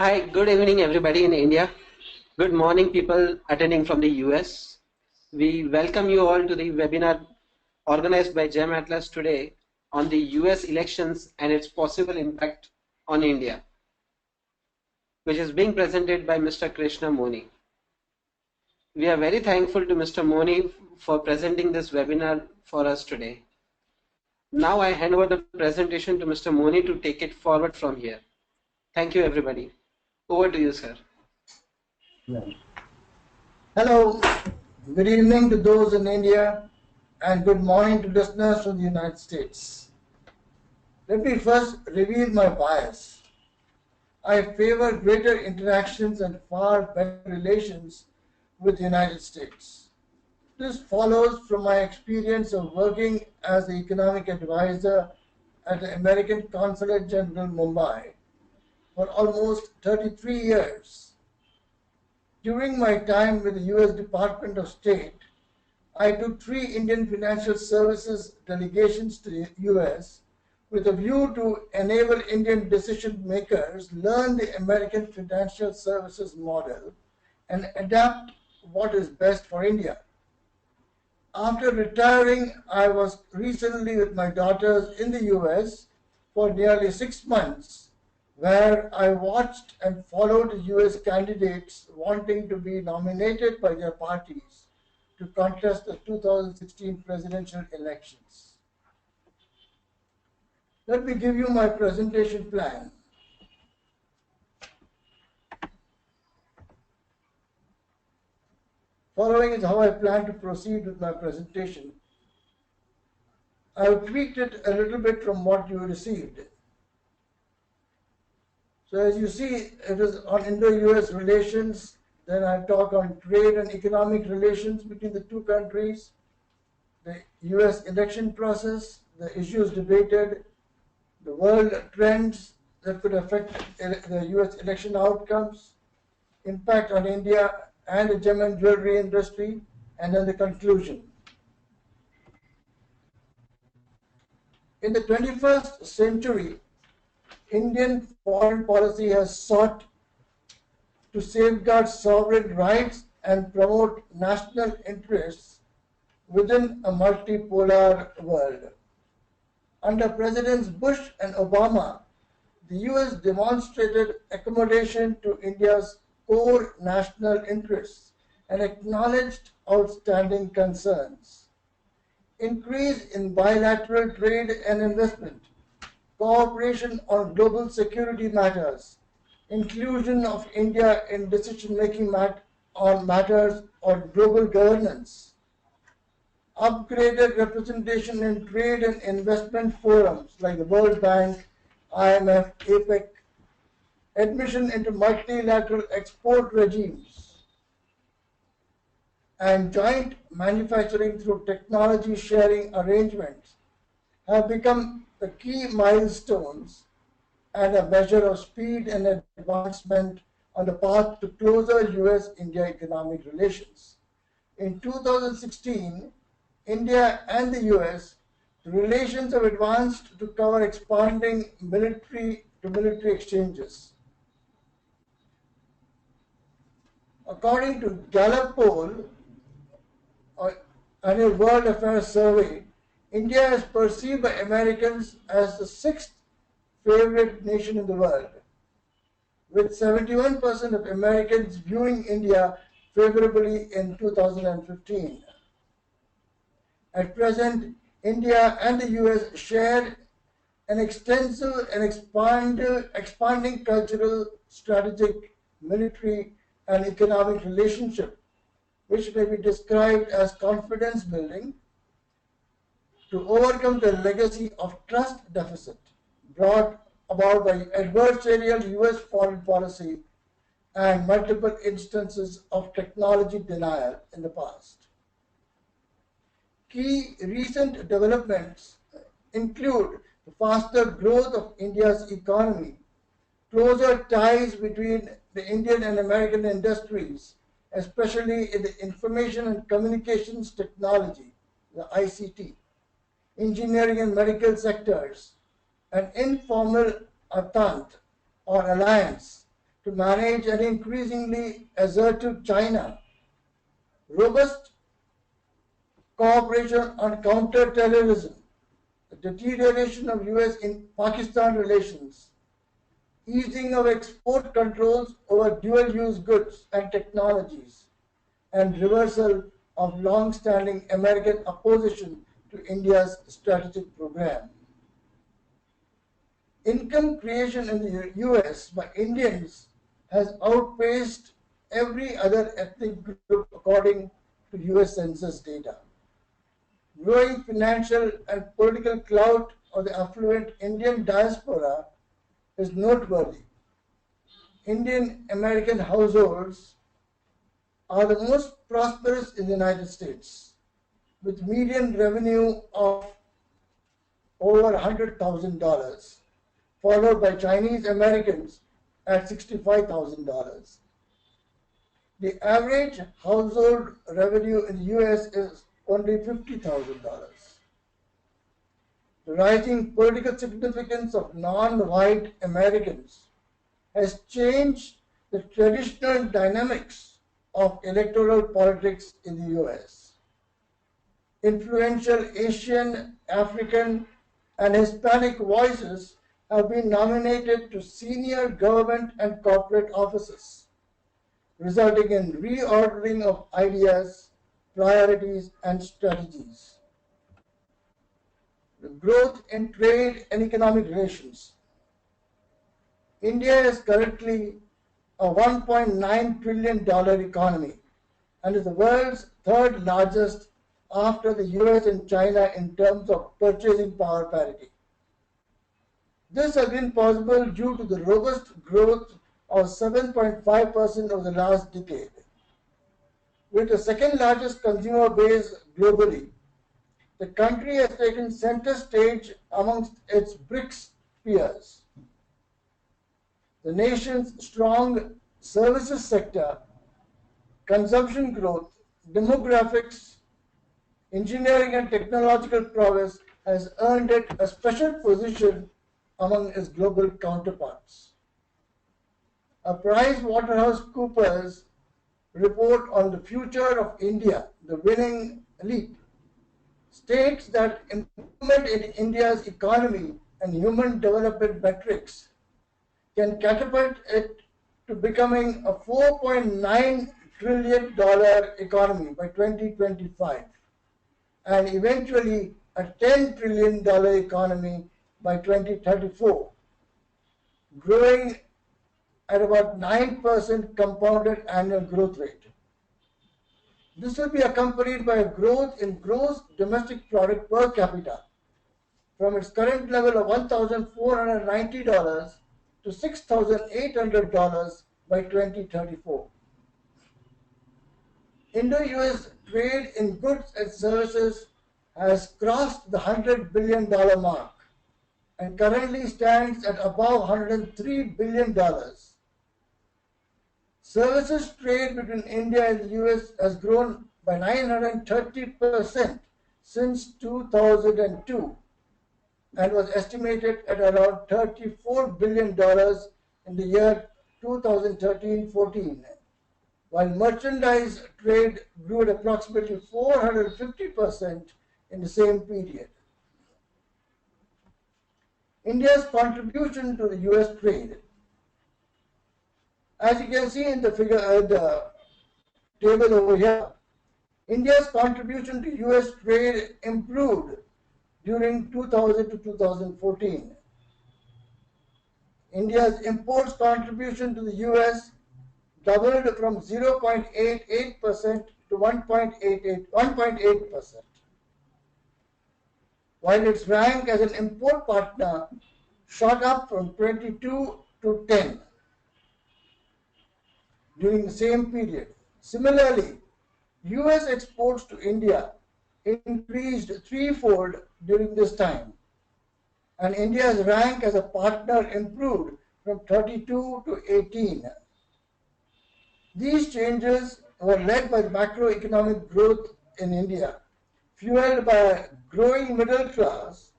Hi, good evening, everybody in India. Good morning, people attending from the US. We welcome you all to the webinar organized by GemAtlas today on the US elections and its possible impact on India, which is being presented by Mr. Krishna Monie. We are very thankful to Mr. Monie for presenting this webinar for us today. Now I hand over the presentation to Mr. Monie to take it forward from here. Thank you, everybody. Over to you, sir. Hello, good evening to those in India and good morning to listeners from the United States. Let me first reveal my bias. I favor greater interactions and far better relations with the United States. This follows from my experience of working as the economic advisor at the American Consulate General Mumbai for almost 33 years. During my time with the U.S. Department of State, I took 3 Indian financial services delegations to the U.S. with a view to enable Indian decision makers learn the American financial services model and adapt what is best for India. After retiring, I was recently with my daughters in the US for nearly 6 months, where I watched and followed US candidates wanting to be nominated by their parties to contest the 2016 presidential elections. Let me give you my presentation plan. Following is how I plan to proceed with my presentation. I have tweaked it a little bit from what you received. So as you see, it is on Indo-US relations, then I talk on trade and economic relations between the two countries, the US election process, the issues debated, the world trends that could affect the US election outcomes, impact on India and the gem and jewelry industry, and then the conclusion. In the 21st century, Indian foreign policy has sought to safeguard sovereign rights and promote national interests within a multipolar world. Under Presidents Bush and Obama, the US demonstrated accommodation to India's core national interests and acknowledged outstanding concerns. Increase in bilateral trade and investment, cooperation on global security matters, inclusion of India in decision-making on matters on global governance, upgraded representation in trade and investment forums like the World Bank, IMF, APEC, admission into multilateral export regimes, and joint manufacturing through technology sharing arrangements have become the key milestones and a measure of speed and advancement on the path to closer US-India economic relations. In 2016, India and the US, the relations have advanced to cover expanding military-to-military exchanges. According to Gallup poll, annual World Affairs Survey, India is perceived by Americans as the 6th favorite nation in the world, with 71% of Americans viewing India favorably in 2015. At present, India and the US share an extensive and expanding cultural, strategic, military, and economic relationship, which may be described as confidence building to overcome the legacy of trust deficit brought about by adversarial US foreign policy and multiple instances of technology denial in the past. Key recent developments include the faster growth of India's economy, closer ties between the Indian and American industries, especially in the information and communications technology, the ICT, engineering and medical sectors, an informal entente or alliance to manage an increasingly assertive China, robust cooperation on counter-terrorism, the deterioration of US in Pakistan relations, easing of export controls over dual-use goods and technologies, and reversal of long-standing American opposition to India's strategic program. Income creation in the US by Indians has outpaced every other ethnic group according to US Census data. Growing financial and political clout of the affluent Indian diaspora is noteworthy. Indian American households are the most prosperous in the United States, with median revenue of over $100,000, followed by Chinese Americans at $65,000. The average household revenue in the US is only $50,000. The rising political significance of non-white Americans has changed the traditional dynamics of electoral politics in the US. Influential Asian, African, and Hispanic voices have been nominated to senior government and corporate offices, resulting in reordering of ideas, priorities, and strategies. The growth in trade and economic relations. India is currently a $1.9 trillion economy and is the world's third largest after the US and China in terms of purchasing power parity. This has been possible due to the robust growth of 7.5% over the last decade. With the second largest consumer base globally, the country has taken center stage amongst its BRICS peers. The nation's strong services sector, consumption growth, demographics, engineering and technological prowess has earned it a special position among its global counterparts. A PricewaterhouseCoopers report on the future of India, the winning leap, states that improvement in India's economy and human development metrics can catapult it to becoming a $4.9 trillion economy by 2025 and eventually a $10 trillion economy by 2034, growing at about 9% compounded annual growth rate. This will be accompanied by a growth in gross domestic product per capita from its current level of $1,490 to $6,800 by 2034. Indo-US trade in goods and services has crossed the $100 billion mark and currently stands at above $103 billion. Services trade between India and the US has grown by 930% since 2002 and was estimated at around $34 billion in the year 2013-14, while merchandise trade grew at approximately 450% in the same period. India's contribution to the US trade. As you can see in the figure, the table over here, India's contribution to US trade improved during 2000 to 2014. India's imports contribution to the US doubled from 0.88% to 1.8%, while its rank as an import partner shot up from 22 to 10 during the same period. Similarly, US exports to India increased threefold during this time, and India's rank as a partner improved from 32 to 18. These changes were led by the macroeconomic growth in India, fueled by a growing middle class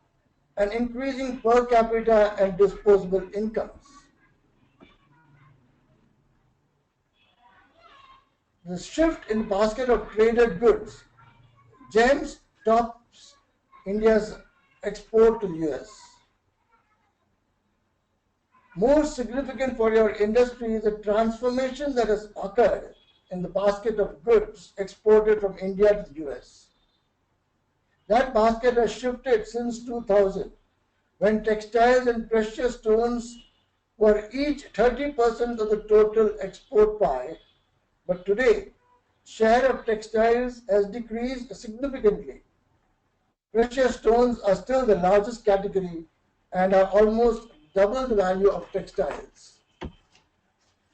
and increasing per capita and disposable incomes. The shift in basket of traded goods, gems tops India's export to the US. More significant for your industry is the transformation that has occurred in the basket of goods exported from India to the US. That basket has shifted since 2000, when textiles and precious stones were each 30% of the total export pie, but today, share of textiles has decreased significantly. Precious stones are still the largest category and are almost double the value of textiles.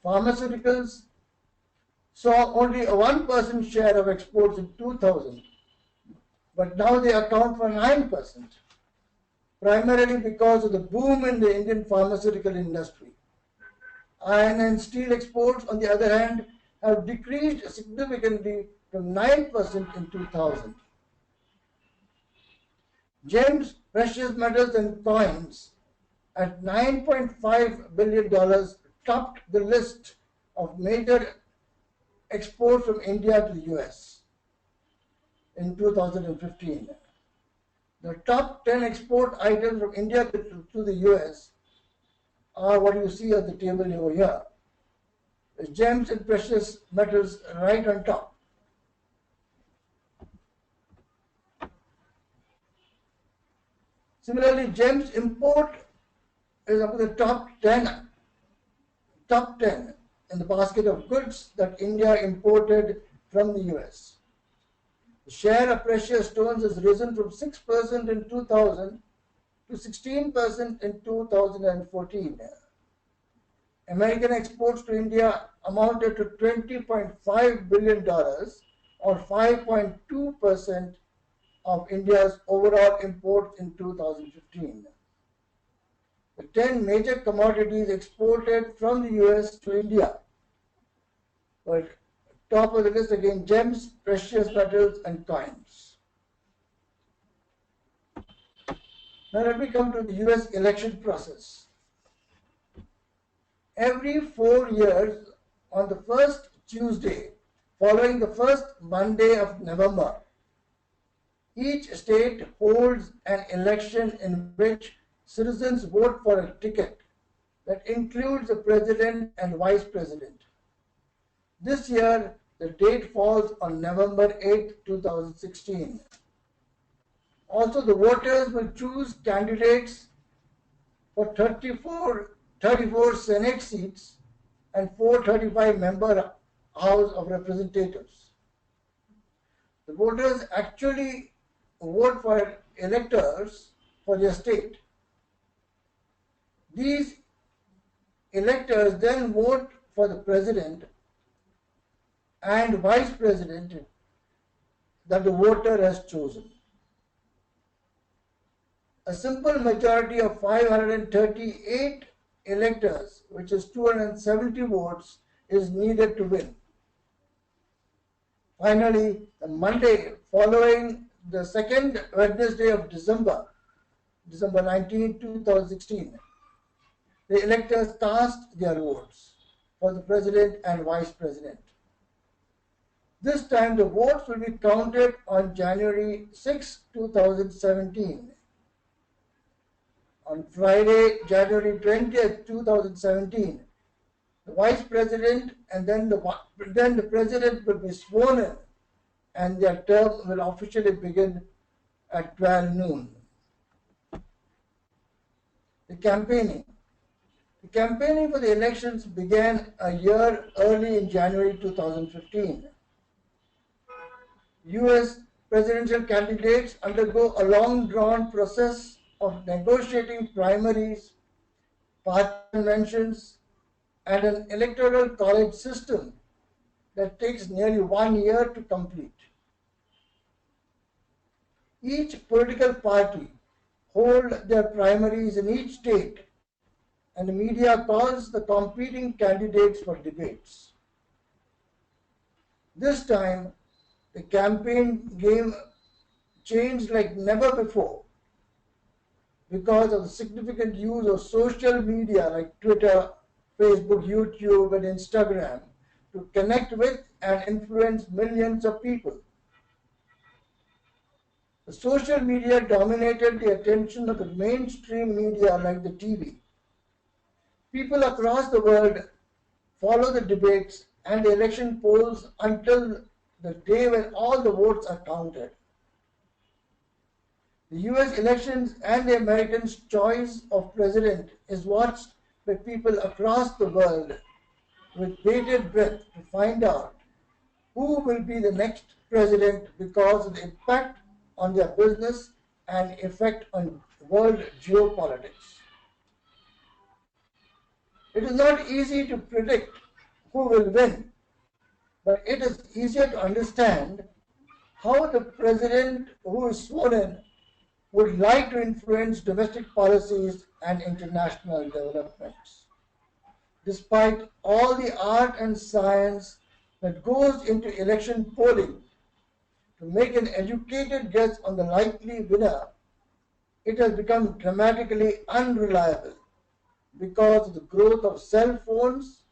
Pharmaceuticals saw only a 1% share of exports in 2000, but now they account for 9%, primarily because of the boom in the Indian pharmaceutical industry. Iron and steel exports, on the other hand, have decreased significantly from 9% in 2000. Gems, precious metals, and coins at $9.5 billion topped the list of major exports from India to the US in 2015. The top 10 export items from India to the US are what you see at the table over here. The gems and precious metals right on top. Similarly, gems import is among the top 10 in the basket of goods that India imported from the US. The share of precious stones has risen from 6% in 2000 to 16% in 2014. American exports to India amounted to $20.5 billion, or 5.2% of India's overall imports in 2015. The 10 major commodities exported from the US to India were top of the list again: gems, precious metals, and coins. Now let me come to the US election process. Every 4 years, on the first Tuesday following the first Monday of November, each state holds an election in which citizens vote for a ticket that includes the president and vice president. This year, the date falls on November 8, 2016. Also, the voters will choose candidates for 34 Senate seats and 435-member House of Representatives. The voters actually vote for electors for their state. These electors then vote for the president and vice president that the voter has chosen. A simple majority of 538 electors, which is 270 votes, is needed to win. Finally, the Monday following the second Wednesday of December 19, 2016, the electors cast their votes for the president and vice president. This time the votes will be counted on January 6, 2017. On Friday, January 20th, 2017, the vice president and then the president will be sworn in, and their term will officially begin at 12 noon. The campaigning. The campaigning for the elections began a year early in January 2015. US presidential candidates undergo a long-drawn process of negotiating primaries, party conventions, and an electoral college system that takes nearly 1 year to complete. Each political party hold their primaries in each state, and the media calls the competing candidates for debates. This time, the campaign game changed like never before because of the significant use of social media like Twitter, Facebook, YouTube, and Instagram to connect with and influence millions of people. The social media dominated the attention of the mainstream media like the TV. People across the world follow the debates and the election polls until the day when all the votes are counted. The US elections and the Americans' choice of president is watched by people across the world with bated breath to find out who will be the next president because of the impact on their business and effect on world geopolitics. It is not easy to predict who will win, but it is easier to understand how the president who is sworn in would like to influence domestic policies and international developments. Despite all the art and science that goes into election polling to make an educated guess on the likely winner, it has become dramatically unreliable because of the growth of cell phones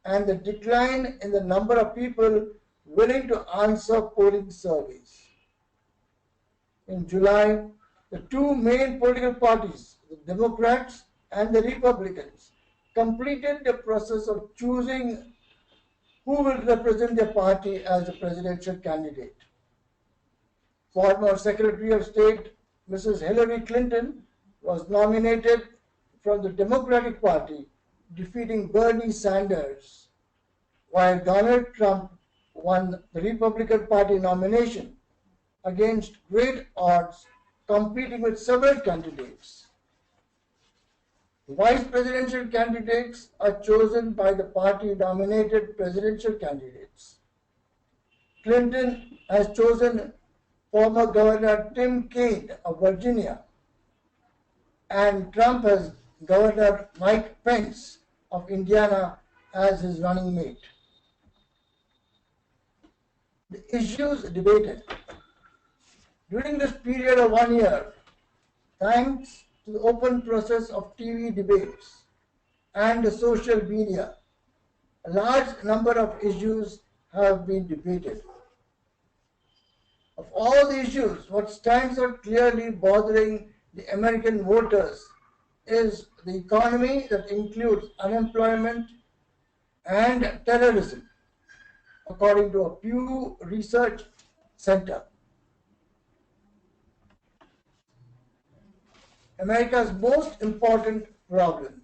and the decline in the number of people willing to answer polling surveys. In July, the two main political parties, the Democrats and the Republicans, completed the process of choosing who will represent their party as the presidential candidate. Former Secretary of State Mrs. Hillary Clinton was nominated from the Democratic Party, defeating Bernie Sanders, while Donald Trump won the Republican Party nomination against great odds, competing with several candidates. The vice presidential candidates are chosen by the party-nominated presidential candidates. Clinton has chosen former Governor Tim Kaine of Virginia, and Trump has Governor Mike Pence of Indiana as his running mate. The issues debated. During this period of 1 year, thanks to the open process of TV debates and the social media, a large number of issues have been debated. Of all the issues, what stands out clearly bothering the American voters is the economy that includes unemployment and terrorism, according to a Pew Research Center. America's most important problem.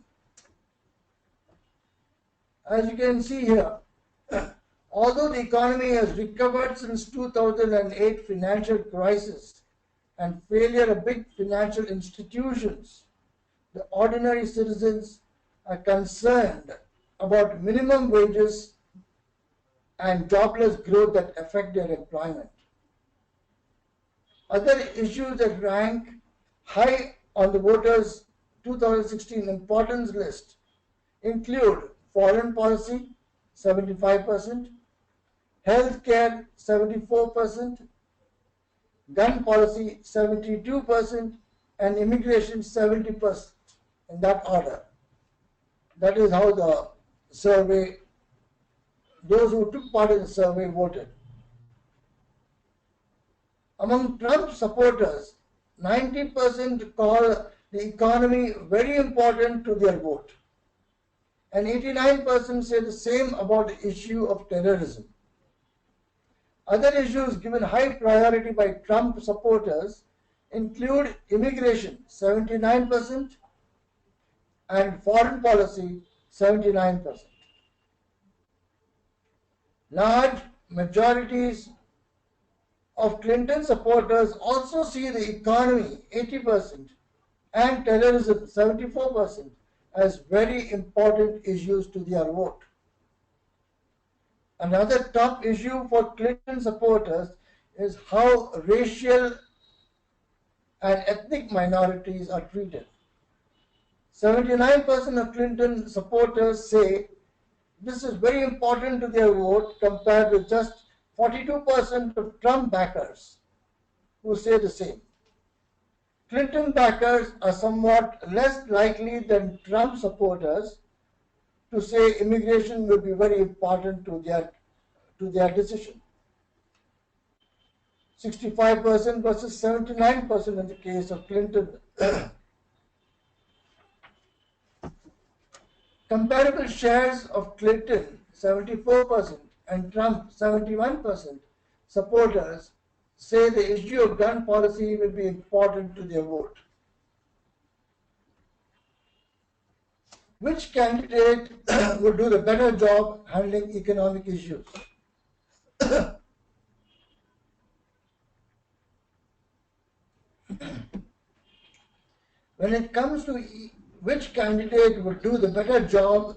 As you can see here, although the economy has recovered since 2008 financial crisis and failure of big financial institutions, the ordinary citizens are concerned about minimum wages and jobless growth that affect their employment. Other issues that rank high on the voters' 2016 importance list include foreign policy, 75%, healthcare, 74%, gun policy, 72%, and immigration, 70%, in that order. That is how the survey, those who took part in the survey voted. Among Trump supporters, 90% call the economy very important to their vote, and 89% say the same about the issue of terrorism. Other issues given high priority by Trump supporters include immigration, 79%, and foreign policy, 79%. Large majorities of Clinton supporters also see the economy, 80%, and terrorism, 74%, as very important issues to their vote. Another top issue for Clinton supporters is how racial and ethnic minorities are treated. 79% of Clinton supporters say this is very important to their vote, compared with just 42% of Trump backers who say the same. Clinton backers are somewhat less likely than Trump supporters to say immigration will be very important to their decision. 65% versus 79% in the case of Clinton. Comparable shares of Clinton, 74%, and Trump, 71%, supporters say the issue of gun policy will be important to their vote. Which candidate would do the better job handling economic issues? When it comes to which candidate would do the better job,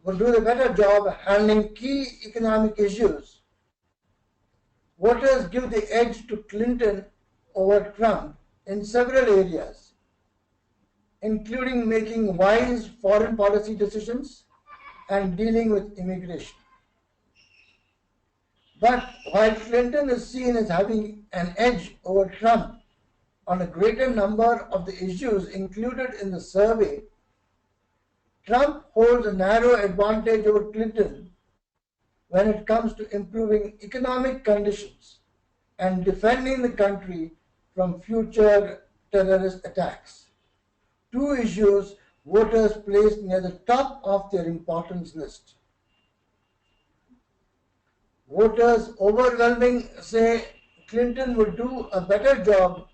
would do the better job handling key economic issues, voters give the edge to Clinton over Trump in several areas, including making wise foreign policy decisions and dealing with immigration. But while Clinton is seen as having an edge over Trump on a greater number of the issues included in the survey, Trump holds a narrow advantage over Clinton when it comes to improving economic conditions and defending the country from future terrorist attacks. Two issues voters placed near the top of their importance list. Voters overwhelming say Clinton would do a better job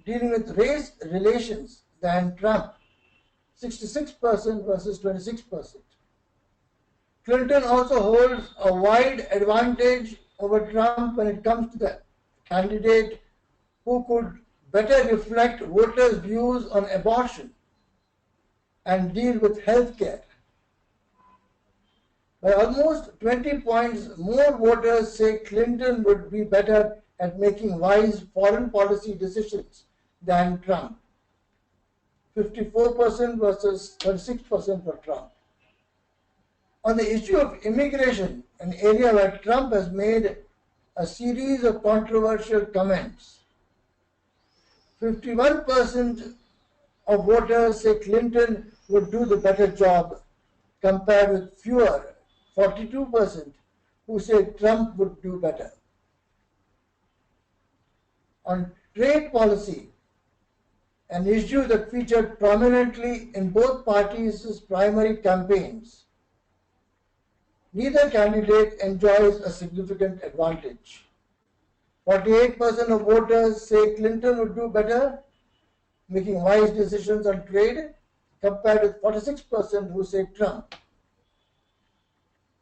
dealing with race relations than Trump, 66% versus 26%. Clinton also holds a wide advantage over Trump when it comes to the candidate who could better reflect voters' views on abortion and deal with health care. By almost 20 points, more voters say Clinton would be better at making wise foreign policy decisions than Trump, 54% versus 36% for Trump. On the issue of immigration, an area where Trump has made a series of controversial comments, 51% of voters say Clinton would do the better job, compared with fewer, 42%, who say Trump would do better. On trade policy, an issue that featured prominently in both parties' primary campaigns, neither candidate enjoys a significant advantage. 48% of voters say Clinton would do better, making wise decisions on trade, compared with 46% who say Trump.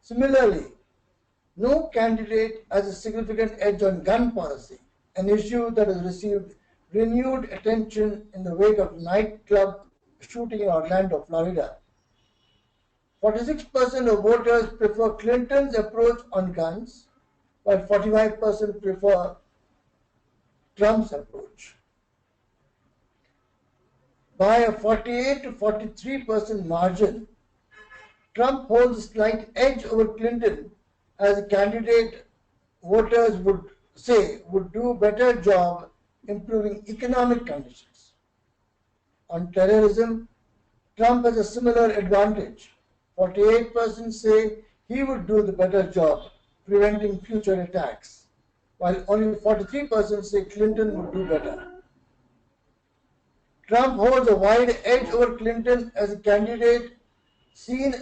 Similarly, no candidate has a significant edge on gun policy, an issue that has received renewed attention in the wake of nightclub shooting in Orlando, Florida. 46% of voters prefer Clinton's approach on guns, while 45% prefer Trump's approach. By a 48 to 43% margin, Trump holds a slight edge over Clinton as a candidate voters would say would do a better job improving economic conditions. On terrorism, Trump has a similar advantage. 48% say he would do the better job preventing future attacks, while only 43% say Clinton would do better. Trump holds a wide edge over Clinton as a candidate seen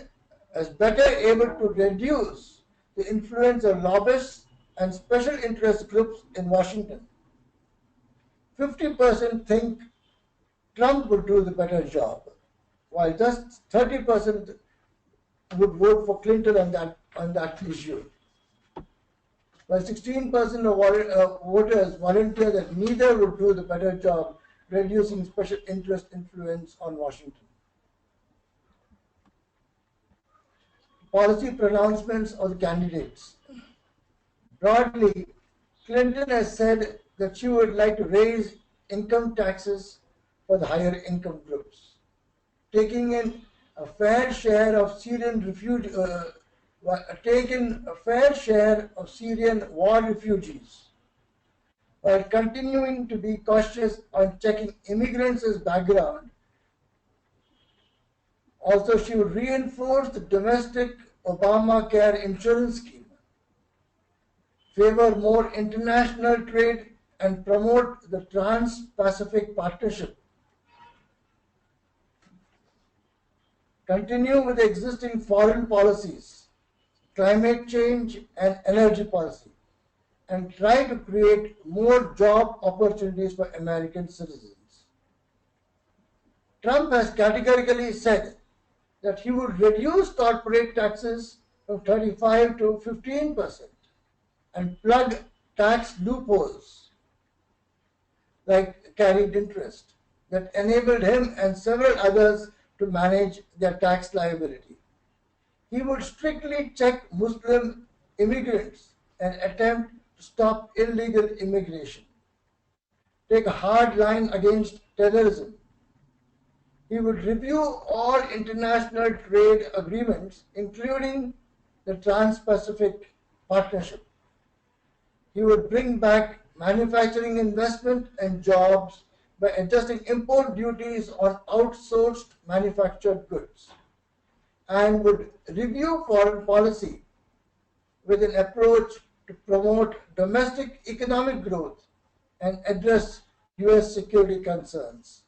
as better able to reduce the influence of lobbyists and special interest groups in Washington. 50% think Trump would do the better job, while just 30% would vote for Clinton on that issue. While 16% of voters volunteer that neither would do the better job reducing special interest influence on Washington. Policy pronouncements of the candidates. Broadly, Clinton has said that she would like to raise income taxes for the higher income groups, taking in a fair share of Syrian war refugees, while continuing to be cautious on checking immigrants' background Also, she would reinforce the domestic Obamacare insurance scheme, favor more international trade, and promote the Trans-Pacific Partnership. Continue with the existing foreign policies, climate change and energy policy, and try to create more job opportunities for American citizens. Trump has categorically said that he would reduce corporate taxes from 35 to 15% and plug tax loopholes like carried interest that enabled him and several others to manage their tax liability. He would strictly check Muslim immigrants and attempt to stop illegal immigration, take a hard line against terrorism. He would review all international trade agreements, including the Trans-Pacific Partnership. He would bring back manufacturing investment and jobs by adjusting import duties on outsourced manufactured goods, and would review foreign policy with an approach to promote domestic economic growth and address U.S. security concerns.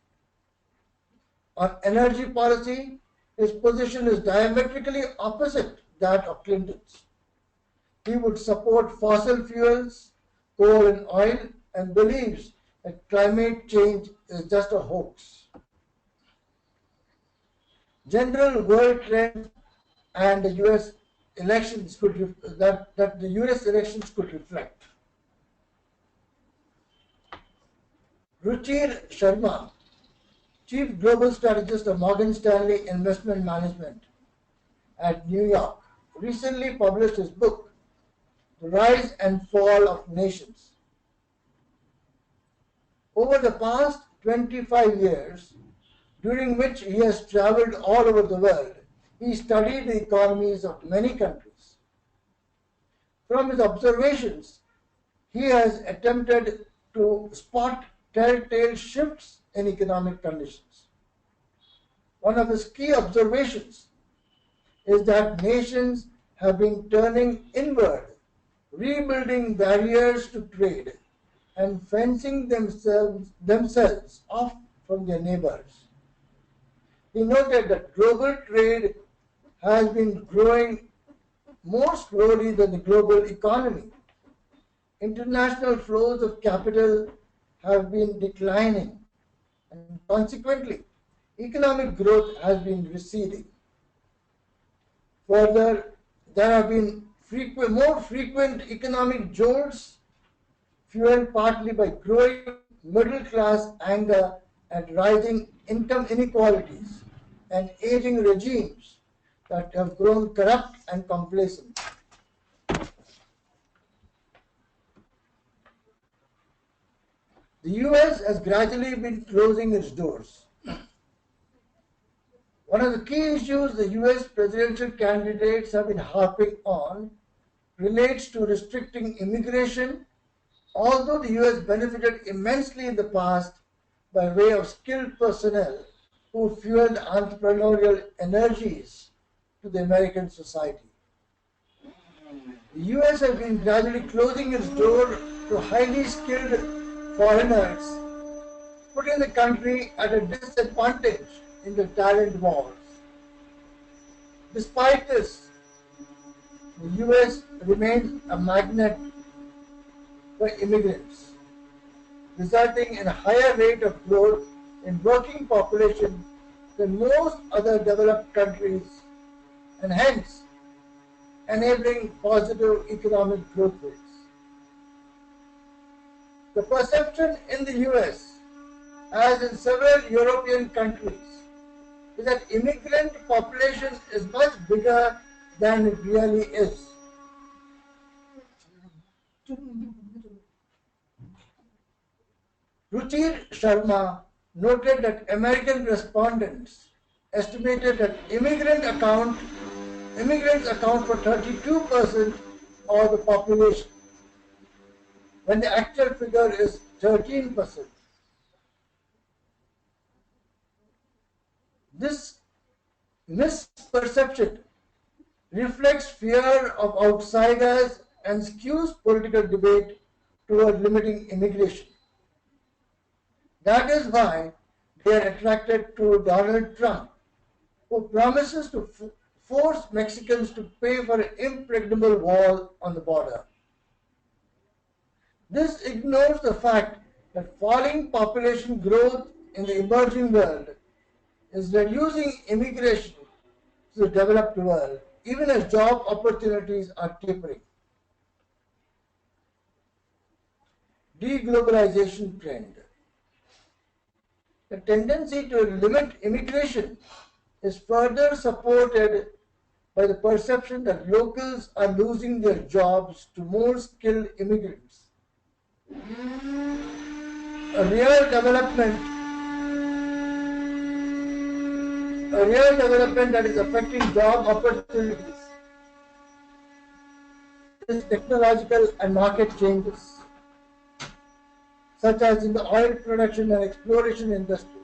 On energy policy, his position is diametrically opposite that of Clinton's. He would support fossil fuels, coal and oil, and believes that climate change is just a hoax. General world trends and the U.S. elections could that the U.S. elections could reflect. Ruchir Sharma, Chief Global Strategist of Morgan Stanley Investment Management at New York, recently published his book, The Rise and Fall of Nations. Over the past 25 years, during which he has traveled all over the world, he studied the economies of many countries. From his observations, he has attempted to spot telltale shifts in economic conditions. One of his key observations is that nations have been turning inward, rebuilding barriers to trade, and fencing themselves off from their neighbors. He noted that global trade has been growing more slowly than the global economy. International flows of capital have been declining, and consequently, economic growth has been receding. Further, there have been more frequent economic jolts, fueled partly by growing middle-class anger at rising income inequalities and aging regimes that have grown corrupt and complacent. The US has gradually been closing its doors. One of the key issues the US presidential candidates have been harping on relates to restricting immigration, although the US benefited immensely in the past by way of skilled personnel who fueled entrepreneurial energies to the American society. The US has been gradually closing its door to highly skilled foreigners, putting the country at a disadvantage in the talent wars. Despite this, the US remains a magnet for immigrants, resulting in a higher rate of growth in working population than most other developed countries, and hence enabling positive economic growth rates. The perception in the US, as in several European countries, is that immigrant population is much bigger than it really is. Ruchir Sharma noted that American respondents estimated that immigrants account for 32% of the population, when the actual figure is 13%. This Misperception reflects fear of outsiders and skews political debate toward limiting immigration. That is why they are attracted to Donald Trump, who promises to force Mexicans to pay for an impregnable wall on the border. This ignores the fact that falling population growth in the emerging world is reducing immigration to the developed world, even as job opportunities are tapering. Deglobalization trend. The tendency to limit immigration is further supported by the perception that locals are losing their jobs to more skilled immigrants. A real development that is affecting job opportunities is technological and market changes, such as in the oil production and exploration industry,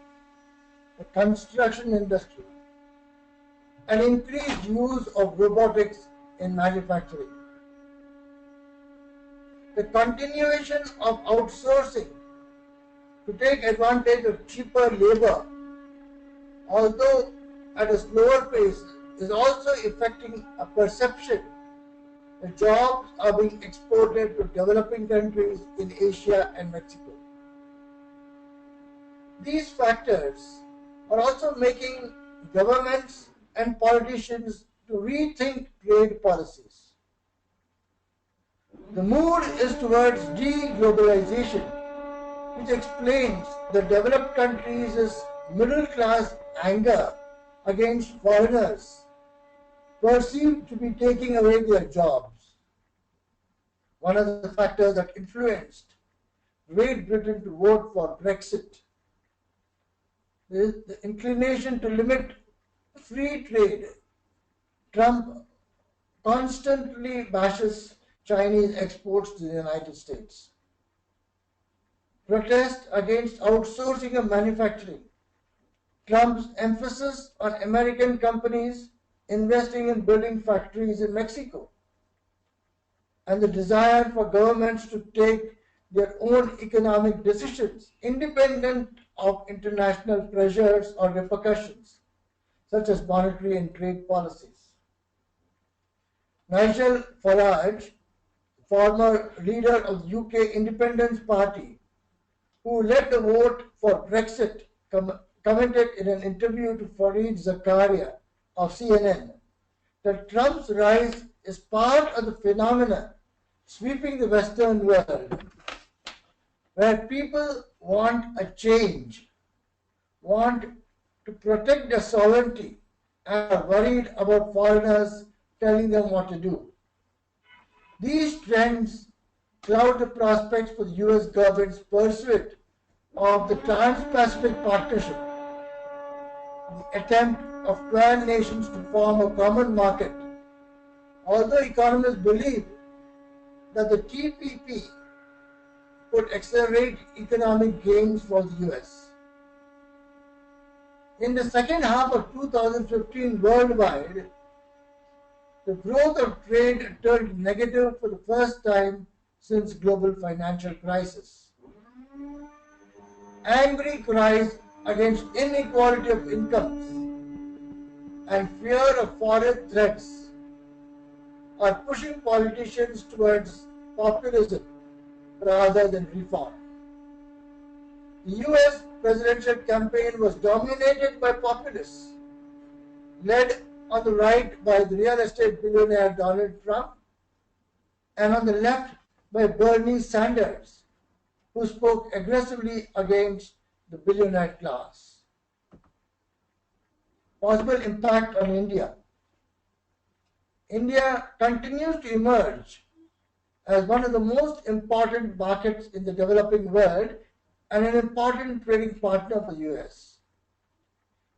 the construction industry, and increased use of robotics in manufacturing. The continuation of outsourcing to take advantage of cheaper labor, although at a slower pace, is also affecting a perception that jobs are being exported to developing countries in Asia and Mexico. These factors are also making governments and politicians to rethink trade policies. The mood is towards deglobalization, which explains the developed countries' middle-class anger against foreigners perceived to be taking away their jobs. One of the factors that influenced Great Britain to vote for Brexit is the inclination to limit free trade. Trump constantly bashes Chinese exports to the United States. Protest against outsourcing of manufacturing. Trump's emphasis on American companies investing in building factories in Mexico, and the desire for governments to take their own economic decisions independent of international pressures or repercussions, such as monetary and trade policies. Nigel Farage, former leader of the UK Independence Party, who led the vote for Brexit, commented in an interview to Fareed Zakaria of CNN that Trump's rise is part of the phenomena sweeping the Western world, where people want a change, want to protect their sovereignty, and are worried about foreigners telling them what to do. These trends cloud the prospects for the US government's pursuit of the Trans-Pacific Partnership, the attempt of 12 nations to form a common market, although economists believe that the TPP could accelerate economic gains for the US. In the second half of 2015 worldwide, the growth of trade turned negative for the first time since global financial crisis. Angry cries against inequality of incomes and fear of foreign threats are pushing politicians towards populism rather than reform. The US presidential campaign was dominated by populists, led on the right by the real estate billionaire Donald Trump, and on the left by Bernie Sanders, who spoke aggressively against the billionaire class. Possible impact on India. India continues to emerge as one of the most important markets in the developing world and an important trading partner for the US.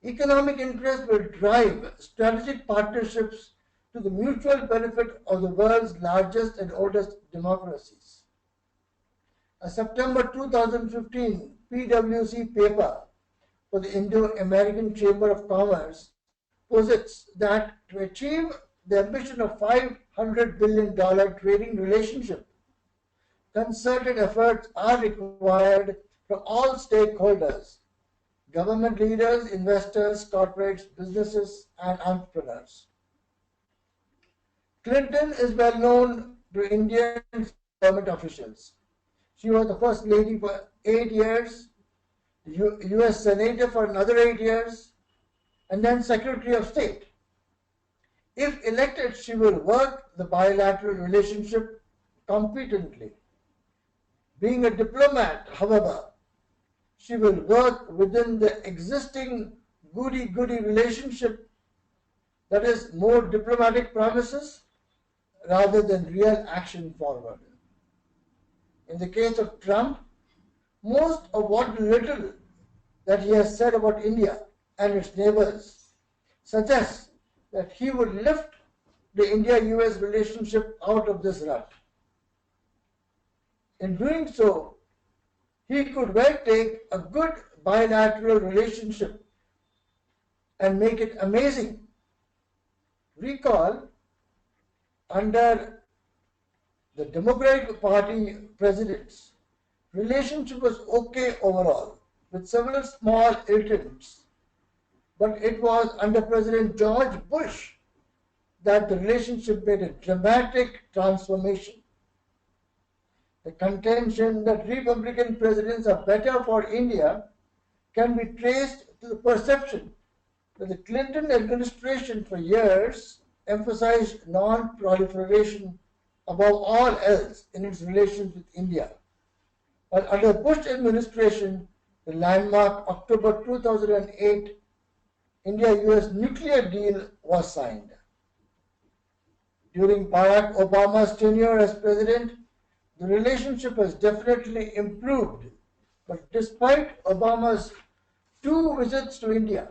Economic interests will drive strategic partnerships to the mutual benefit of the world's largest and oldest democracies. A September 2015 PwC paper for the Indo-American Chamber of Commerce posits that to achieve the ambition of $500 billion trading relationship, concerted efforts are required from all stakeholders: government leaders, investors, corporates, businesses, and entrepreneurs. Clinton is well known to Indian government officials. She was the first lady for 8 years, US Senator for another 8 years, and then Secretary of State. If elected, she will work the bilateral relationship competently. Being a diplomat, however, she will work within the existing goody-goody relationship, that is, more diplomatic promises rather than real action forward. In the case of Trump, most of what little that he has said about India and its neighbors suggests that he would lift the India-US relationship out of this rut. In doing so, he could well take a good bilateral relationship and make it amazing. Recall, under the Democratic Party presidents, relationship was okay overall, with several small irritants. But it was under President George Bush that the relationship made a dramatic transformation. The contention that Republican presidents are better for India can be traced to the perception that the Clinton administration for years emphasized non-proliferation above all else in its relations with India. While under Bush administration, the landmark October 2008 India-US nuclear deal was signed. During Barack Obama's tenure as president, the relationship has definitely improved. But despite Obama's 2 visits to India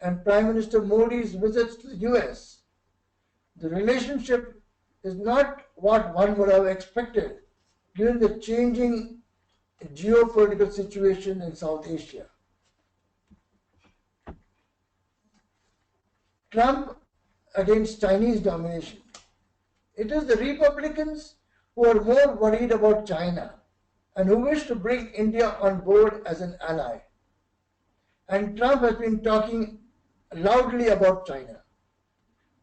and Prime Minister Modi's visits to the US, the relationship is not what one would have expected given the changing geopolitical situation in South Asia. Trump against Chinese domination. It is the Republicans who are more worried about China and who wish to bring India on board as an ally. And Trump has been talking loudly about China.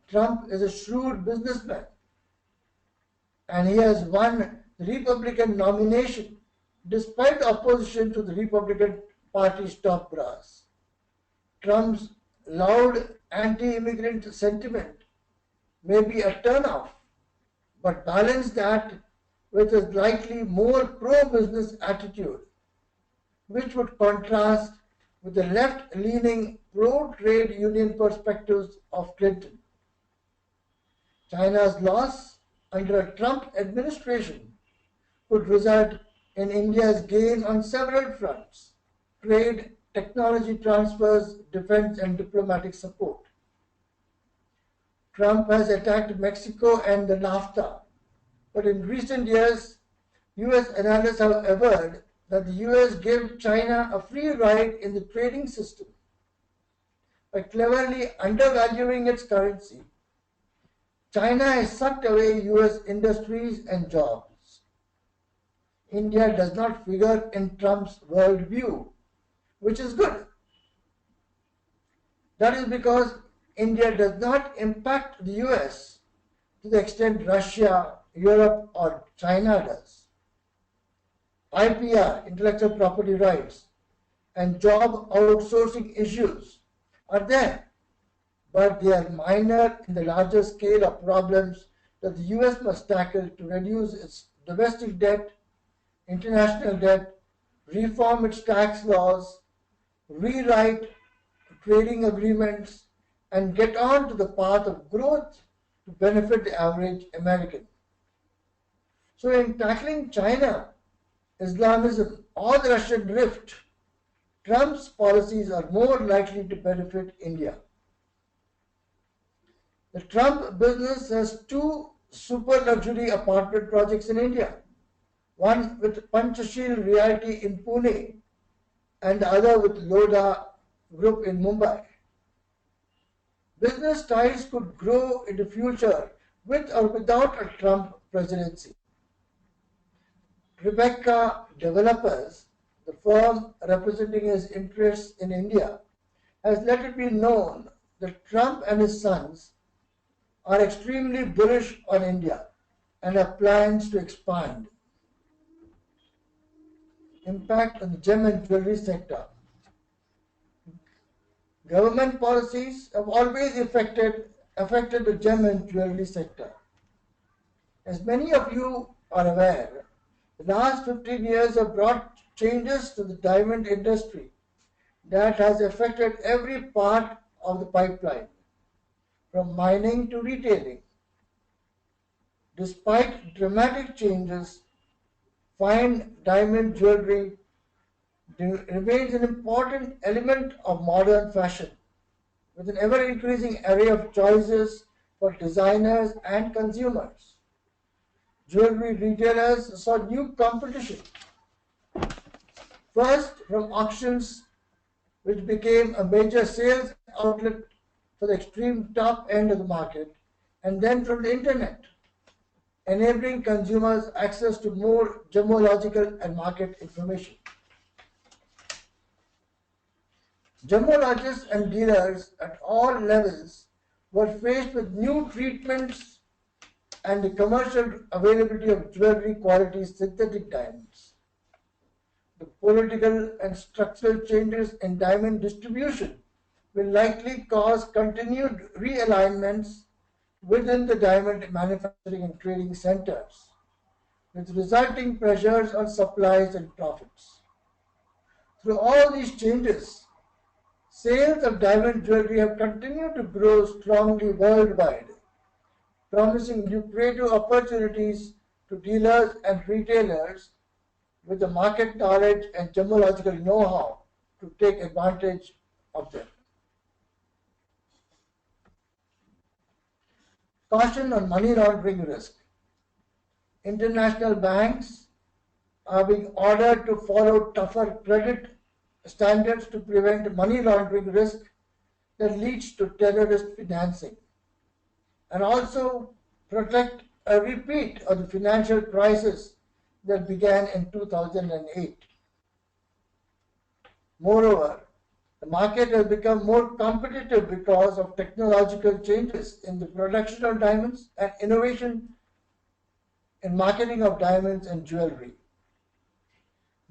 Trump is a shrewd businessman and he has won the Republican nomination despite opposition to the Republican Party's top brass. Trump's loud anti-immigrant sentiment may be a turnoff, but balance that with a slightly more pro-business attitude, which would contrast with the left-leaning pro-trade union perspectives of Clinton. China's loss under a Trump administration would result in India's gain on several fronts: trade, technology transfers, defense, and diplomatic support. Trump has attacked Mexico and the NAFTA, but in recent years, US analysts have averred that the US gave China a free ride in the trading system. By cleverly undervaluing its currency, China has sucked away US industries and jobs. India does not figure in Trump's worldview, which is good. That is because India does not impact the US to the extent Russia, Europe, or China does. IPR, intellectual property rights, and job outsourcing issues are there, but they are minor in the larger scale of problems that the US must tackle to reduce its domestic debt, international debt, reform its tax laws, rewrite trading agreements, and get on to the path of growth to benefit the average American. So in tackling China, Islamism, or the Russian rift, Trump's policies are more likely to benefit India. The Trump business has 2 super luxury apartment projects in India, one with Panchashil Realty in Pune and the other with Lodha Group in Mumbai. Business ties could grow in the future with or without a Trump presidency. Rebecca Developers, the firm representing his interests in India, has let it be known that Trump and his sons are extremely bullish on India and have plans to expand. Impact on the gem and jewelry sector. Government policies have always affected the gem and jewelry sector. As many of you are aware, the last 15 years have brought changes to the diamond industry that has affected every part of the pipeline, from mining to retailing. Despite dramatic changes, fine diamond jewelry remains an important element of modern fashion, with an ever-increasing array of choices for designers and consumers. Jewelry retailers saw new competition, first from auctions, which became a major sales outlet for the extreme top end of the market, and then from the internet, enabling consumers access to more gemological and market information. Gemologists and dealers at all levels were faced with new treatments and the commercial availability of jewelry quality synthetic diamonds. The political and structural changes in diamond distribution will likely cause continued realignments within the diamond manufacturing and trading centers, with resulting pressures on supplies and profits. Through all these changes, sales of diamond jewelry have continued to grow strongly worldwide, promising lucrative opportunities to dealers and retailers with the market knowledge and gemological know-how to take advantage of them. Caution on money laundering risk. International banks are being ordered to follow tougher credit standards to prevent money laundering risk that leads to terrorist financing, and also protect a repeat of the financial crisis that began in 2008. Moreover, the market has become more competitive because of technological changes in the production of diamonds and innovation in marketing of diamonds and jewelry.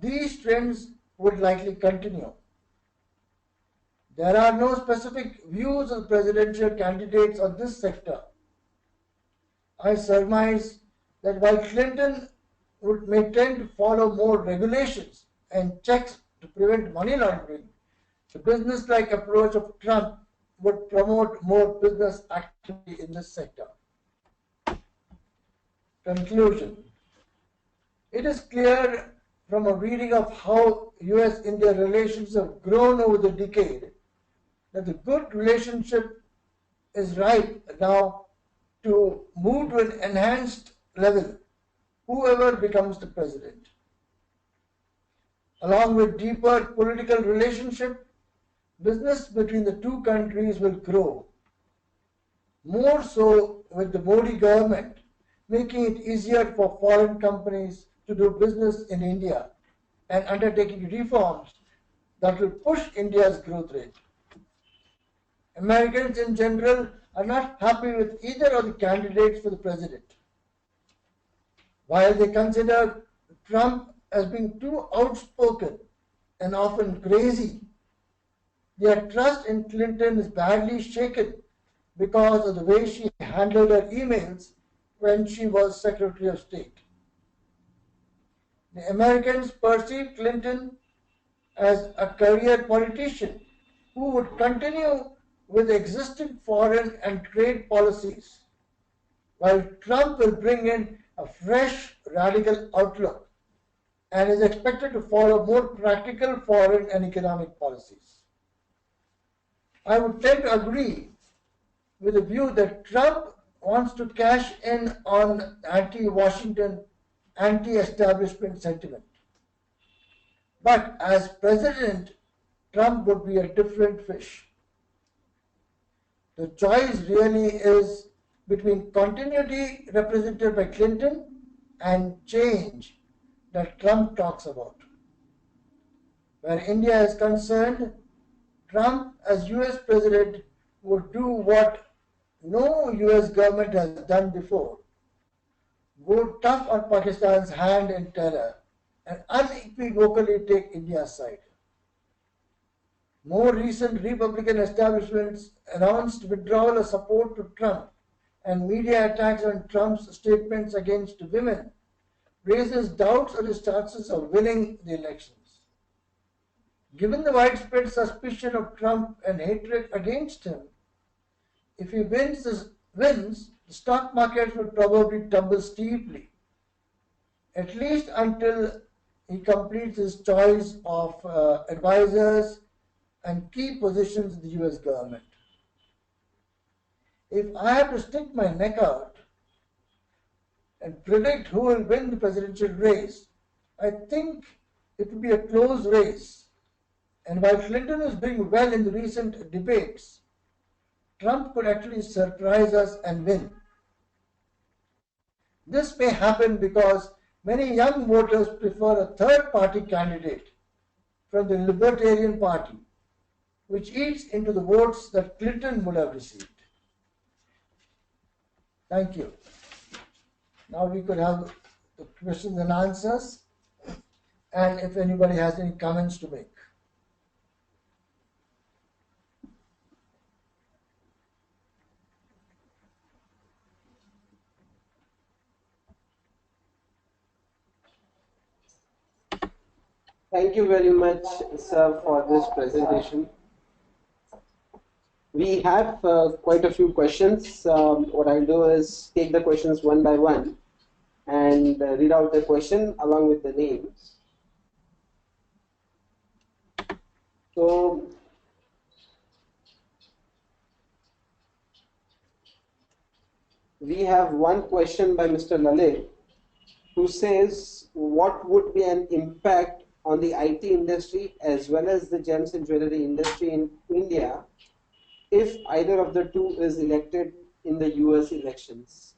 These trends would likely continue. There are no specific views of presidential candidates on this sector. I surmise that while Clinton may tend to follow more regulations and checks to prevent money laundering, the business-like approach of Trump would promote more business activity in this sector. Conclusion. It is clear from a reading of how US-India relations have grown over the decade that the good relationship is ripe now to move to an enhanced level, whoever becomes the president. Along with deeper political relationship, business between the two countries will grow, more so with the Modi government making it easier for foreign companies to do business in India and undertaking reforms that will push India's growth rate. Americans in general are not happy with either of the candidates for the president. While they consider Trump as being too outspoken and often crazy, their trust in Clinton is badly shaken because of the way she handled her emails when she was Secretary of State. The Americans perceive Clinton as a career politician who would continue with existing foreign and trade policies, while Trump will bring in a fresh, radical outlook and is expected to follow more practical foreign and economic policies. I would tend to agree with the view that Trump wants to cash in on anti-Washington, anti-establishment sentiment. But as president, Trump would be a different fish. The choice really is between continuity represented by Clinton and change that Trump talks about. Where India is concerned, Trump as US president would do what no US government has done before. Go tough on Pakistan's hand in terror and unequivocally take India's side. More recent Republican establishments announced withdrawal of support to Trump, and media attacks on Trump's statements against women raises doubts on his chances of winning the elections. Given the widespread suspicion of Trump and hatred against him, if he wins, the stock market will probably tumble steeply, at least until he completes his choice of advisors and key positions in the US government. If I have to stick my neck out and predict who will win the presidential race, I think it will be a close race. And while Clinton is doing well in the recent debates, Trump could actually surprise us and win. This may happen because many young voters prefer a third party candidate from the Libertarian Party, which eats into the votes that Clinton would have received. Thank you. Now we could have the questions and answers, and if anybody has any comments to make. Thank you very much, sir, for this presentation. We have quite a few questions. What I'll do is take the questions one by one and read out the question along with the names. So, we have one question by Mr. Lalit, who says, what would be an impact on the IT industry as well as the gems and jewelry industry in India if either of the two is elected in the US elections?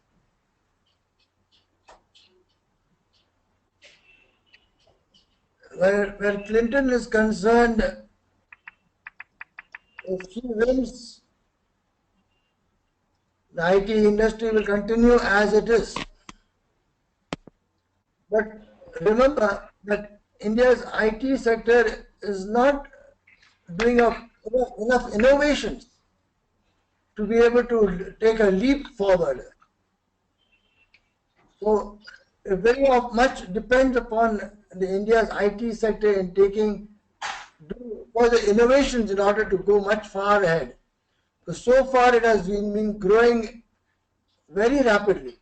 Where Clinton is concerned, if he wins, the IT industry will continue as it is. But remember that India's IT sector is not doing enough innovations to be able to take a leap forward. So very much depends upon the India's IT sector in taking further innovations in order to go much far ahead. Because so far it has been growing very rapidly.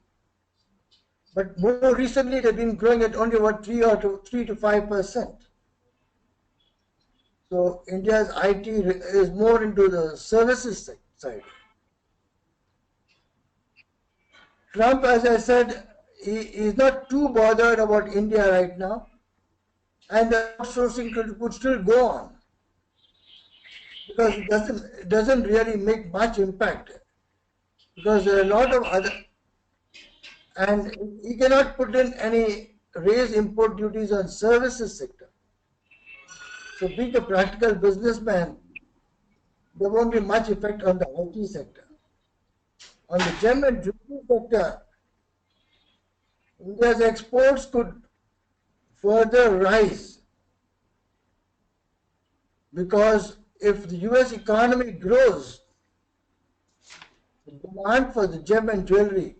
But more recently it has been growing at only about 3 to 5%. So India's IT is more into the services side. Trump, as I said, he is not too bothered about India right now, and the outsourcing could still go on because it doesn't really make much impact, because there are a lot of other, and he cannot put in any raise import duties on services sector. So being a practical businessman, there won't be much effect on the IT sector. On the gem and jewelry sector, India's exports could further rise, because if the US economy grows, the demand for the gem and jewelry,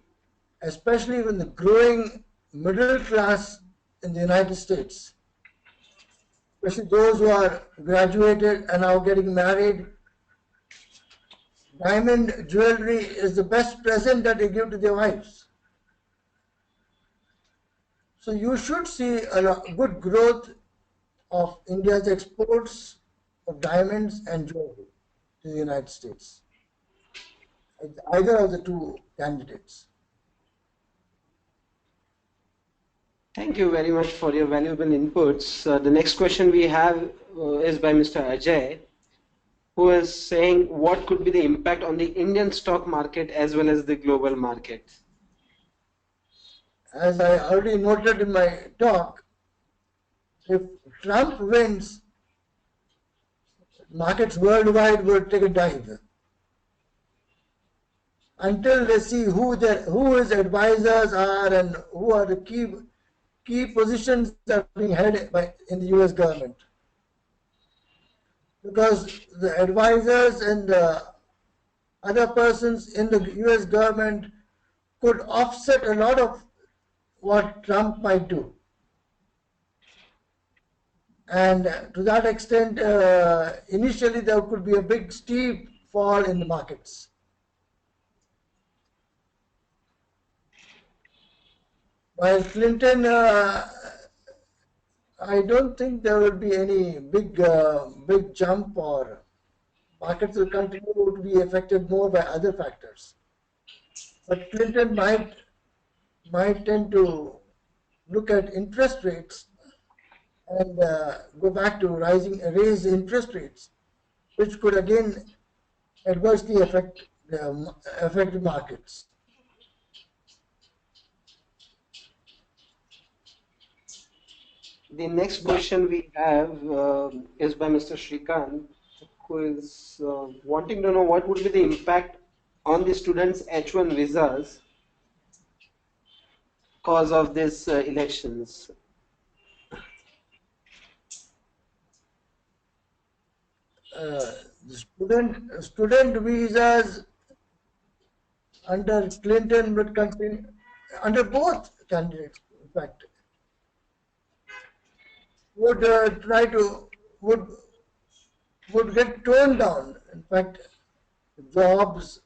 especially when the growing middle class in the United States, especially those who are graduated and now getting married, diamond jewelry is the best present that they give to their wives. So you should see a good growth of India's exports of diamonds and jewelry to the United States, either of the two candidates. Thank you very much for your valuable inputs. The next question we have is by Mr. Ajay, who is saying what could be the impact on the Indian stock market as well as the global market. As I already noted in my talk, if Trump wins, markets worldwide will take a dive until they see who his advisors are and who are the key positions that are being held in the U.S. government. Because the advisors and the other persons in the U.S. government could offset a lot of what Trump might do. And to that extent, initially there could be a big steep fall in the markets. While Clinton, I don't think there will be any big jump, or markets will continue to be affected more by other factors. But Clinton might tend to look at interest rates and go back to raise interest rates, which could again adversely affect the markets. The next question we have is by Mr. Shrikant, who is wanting to know what would be the impact on the students' H1 visas cause of these elections. The student visas under Clinton would continue, under both candidates, in fact, would try to would get toned down. In fact, jobs.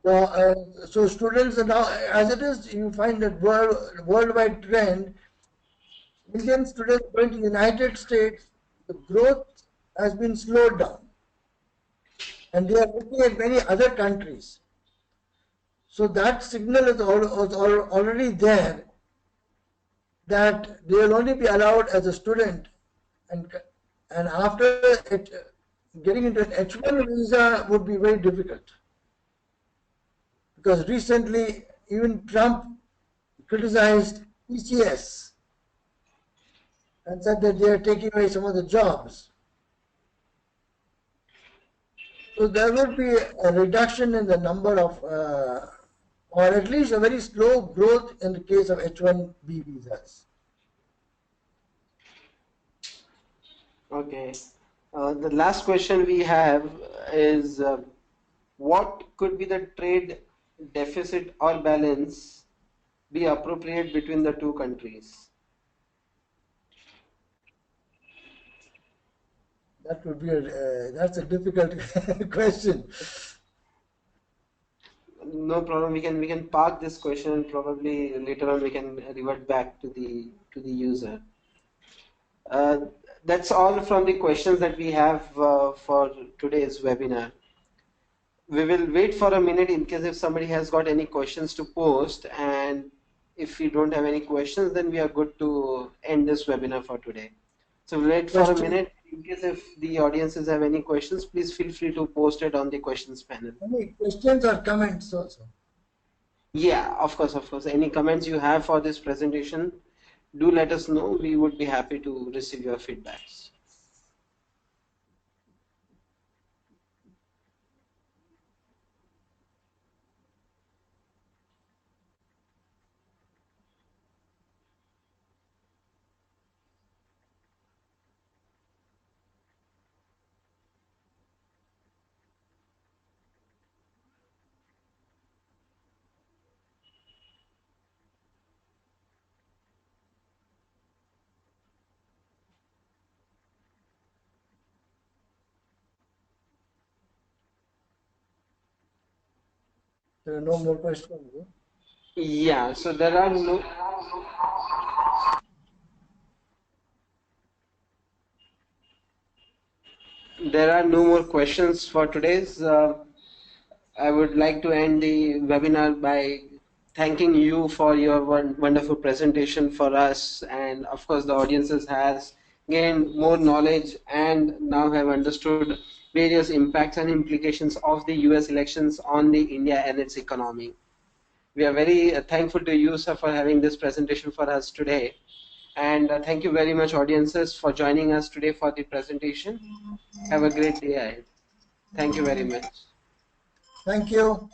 So students are now, as it is, you find that worldwide trend. Indian students going to the United States, the growth has been slowed down, and they are looking at many other countries. So that signal is already there that they will only be allowed as a student, and after it, getting into an H1 visa would be very difficult, because recently even Trump criticized ECS and said that they are taking away some of the jobs. So there will be a reduction in the number of, or at least a very slow growth in the case of H1B visas. Okay. The last question we have is what could be the trade deficit or balance be appropriate between the two countries? That would be that's a difficult question. No problem. We can park this question, and probably later on we can revert back to the user. That's all from the questions that we have for today's webinar. We will wait for a minute in case if somebody has got any questions to post, and if you don't have any questions, then we are good to end this webinar for today. So we'll wait for a minute. In case if the audiences have any questions, please feel free to post it on the questions panel. Any questions or comments also? Yeah, of course, of course. Any comments you have for this presentation, do let us know. We would be happy to receive your feedbacks. There are no more questions. Yeah, so there are no more questions for today's. I would like to end the webinar by thanking you for your wonderful presentation for us, and of course the audiences has gained more knowledge and now have understood various impacts and implications of the US elections on the India and its economy. We are very thankful to you, sir, for having this presentation for us today. And thank you very much, audiences, for joining us today for the presentation. Have a great day ahead. Thank you very much. Thank you.